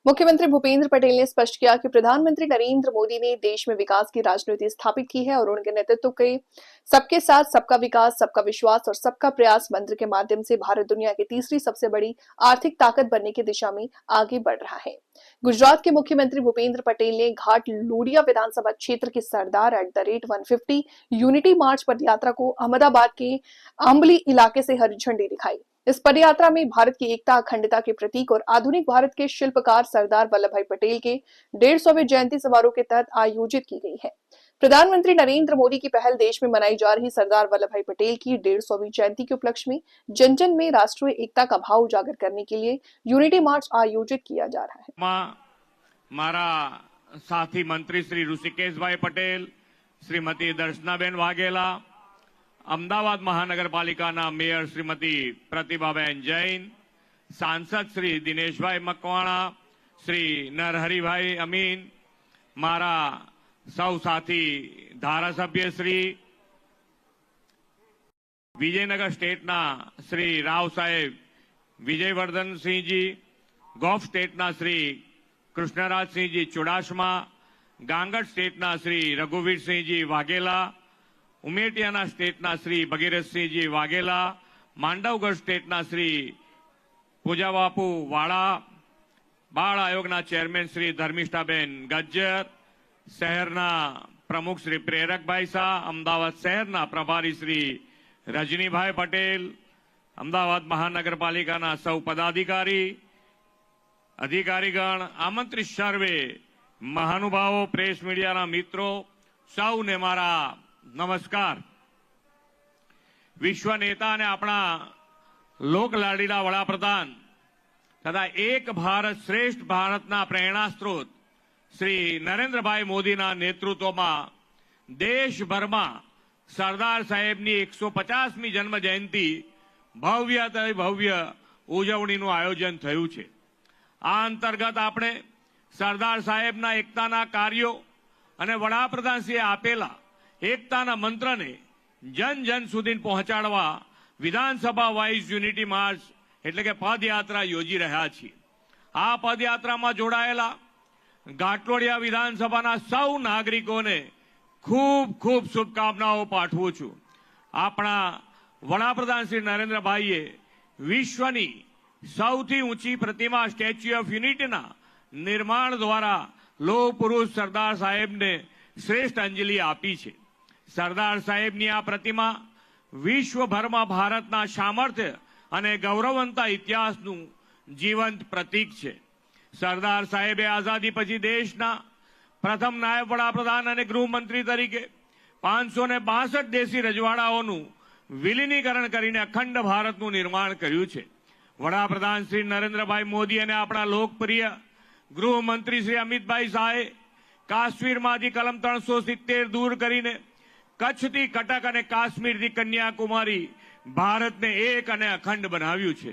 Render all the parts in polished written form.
मुख्यमंत्री भूपेंद्र पटेल ने स्पष्ट किया कि प्रधानमंत्री नरेंद्र मोदी ने देश में विकास की राजनीति स्थापित की है और उनके नेतृत्व के सबके साथ सबका विकास, सबका विश्वास और सबका प्रयास मंत्र के माध्यम से भारत दुनिया की तीसरी सबसे बड़ी आर्थिक ताकत बनने की दिशा में आगे बढ़ रहा है। गुजरात के मुख्यमंत्री भूपेंद्र पटेल ने घाट लोडिया विधानसभा क्षेत्र के सरदार @150 यूनिटी मार्च पदयात्रा को अहमदाबाद के आंबली इलाके से हरी झंडी दिखाई। इस पदयात्रा में भारत की एकता, अखंडता के प्रतीक और आधुनिक भारत के शिल्पकार सरदार वल्लभ भाई पटेल के 150वें जयंती समारोह के तहत आयोजित की गई है। प्रधानमंत्री नरेंद्र मोदी की पहल देश में मनाई जा रही सरदार वल्लभ भाई पटेल की 150वीं जयंती के उपलक्ष्य में जन जन में राष्ट्रीय एकता का भाव उजागर करने के लिए यूनिटी मार्च आयोजित किया जा रहा है। मारा साथी मंत्री श्री ऋषिकेश भाई पटेल, श्रीमती दर्शनाबेन वाघेला, अमदावाद महानगरपालिकाना मेयर श्रीमती प्रतिभाबेन जैन, सांसद श्री दिनेशभाई मकवाणा, श्री नरहरिभाई अमीन, मारा सौ साथी धारासभ्य श्री विजयनगर स्टेटना श्री राव साहेब विजयवर्धन सिंह जी, गौफ स्टेटना श्री कृष्णराज सिंह जी चुडासमा, गांगड़ स्टेटना श्री रघुवीर सिंह जी वाघेला, उमेटियाना स्टेटना श्री भगीरथ सिंह जी वाघेला, मांडवगढ़ स्टेटना श्री पूजाबापू वाड़ा, बाल आयोगना चेरमेन श्री धर्मिष्ठाबेन गज्जर, शहरना प्रमुख श्री प्रेरक भाई शाह, अमदावाद शहरना प्रभारी श्री रजनीभाई पटेल, अमदावाद महानगरपालिकाना सौ पदाधिकारी अधिकारीगण, आमंत्रित सर्वे महानुभावों, प्रेस मीडियाना मित्रों, सौने मारा नमस्कार। विश्व नेता ने अपना लोकलाडीला वडाप्रधान तथा एक भारत श्रेष्ठ भारतना प्रेरणा स्त्रोत श्री नरेंद्रभाई मोदीना नेतृत्वમાં દેશભરમાં સરદાર સાહેબની 150મી જન્મ જયંતિ ભવ્યથી ભવ્ય ઉજવણીનું આયોજન થયું છે। આ અંતર્ગત આપણે સરદાર સાહેબના એકતાના કાર્યો અને વડાપ્રધાનશ્રીએ આપેલા એકતાના મંત્રને જન જન સુધી પહોંચાડવા વિધાનસભા વાઇઝ યુનિટી માર્ચ એટલે કે પદયાત્રા યોજી રહ્યા છીએ। આ પદયાત્રામાં જોડાયેલા ઘાટલોડિયા વિધાનસભાના સૌ નાગરિકોને ખૂબ ખૂબ શુભકામનાઓ પાઠવું છું। આપણા વડાપ્રધાન શ્રી નરેન્દ્રભાઈએ વિશ્વની સૌથી ઊંચી પ્રતિમા સ્ટેચ્યુ ઓફ યુનિટીના નિર્માણ દ્વારા લોહ પુરુષ સરદાર સાહેબને શ્રેષ્ઠ અંજલિ આપી છે। સરદાર સાહેબની આ પ્રતિમા વિશ્વભરમાં ભારતના સામર્થ્ય અને ગૌરવવંતા ઇતિહાસનું જીવંત પ્રતીક છે। સરદાર સાહેબે આઝાદી પછી દેશના પ્રથમ નાયબ વડાપ્રધાન અને ગૃહમંત્રી તરીકે 562 દેશી રજવાડાઓનું વિલીનીકરણ કરીને અખંડ ભારતનું નિર્માણ કર્યું છે। વડાપ્રધાન શ્રી નરેન્દ્રભાઈ મોદી અને આપણા લોકપ્રિય ગૃહમંત્રી શ્રી અમિતભાઈ શાહે કાશ્મીરમાંથી કલમ 370 દૂર કરીને કચ્છથી કટક અને કાશ્મીરથી કન્યાકુમારી ભારતને એક અને અખંડ બનાવ્યું છે।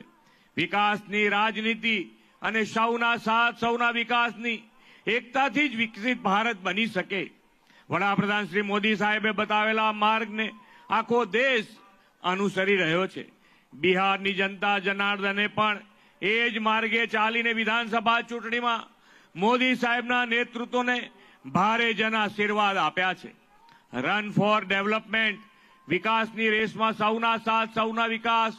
વિકાસની રાજનીતિ અને સૌના સાથ સૌના વિકાસની એકતાથી જ વિકસિત ભારત બની શકે। વડાપ્રધાન શ્રી મોદી સાહેબે બતાવેલા માર્ગને આખો દેશ અનુસરી રહ્યો છે। બિહારની જનતા જનાર્દને પણ એ જ માર્ગે ચાલીને વિધાનસભા ચૂંટણીમાં મોદી સાહેબના નેતૃત્વને ભારે જન આશીર્વાદ આપ્યા છે। રન ફોર ડેવલપમેન્ટ વિકાસની રેસમાં સૌના સાથ સૌના વિકાસ,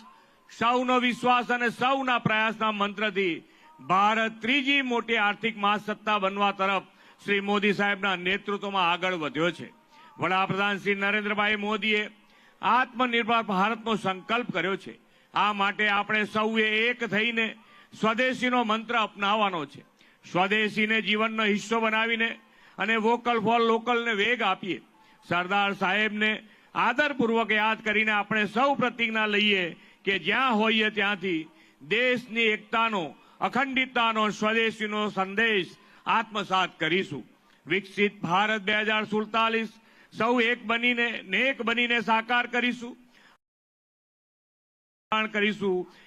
સૌનો વિશ્વાસ અને સૌના પ્રયાસના મંત્રથી ભારત ત્રીજી મોટી આર્થિક મહાસત્તા બનવા તરફ શ્રી મોદી સાહેબના નેતૃત્વમાં આગળ વધ્યો છે। વડાપ્રધાન શ્રી નરેન્દ્રભાઈ મોદીએ આત્મનિર્ભર ભારતનો સંકલ્પ કર્યો છે। આ માટે આપણે સૌએ એક થઈને સ્વદેશીનો મંત્ર અપનાવવાનો છે। સ્વદેશીને જીવનનો હિસ્સો બનાવીને અને વોકલ ફોર લોકલને વેગ આપીએ। સરદાર સાહેબને આદરપૂર્વક યાદ કરીને આપણે સૌ પ્રતિજ્ઞા લઈએ કે જ્યાં હોઈએ ત્યાંથી દેશની એકતાનો, અખંડિતતાનો, સ્વદેશીનો સંદેશ આત્મસાત કરીશું। વિકસિત ભારત 2047 સૌ એક બનીને નેક બનીને સાકાર કરીશું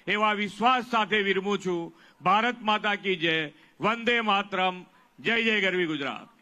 એવા વિશ્વાસ સાથે વિરમું છું। ભારત માતા કી જય, વંદે માતરમ, જય જય ગરવી ગુજરાત।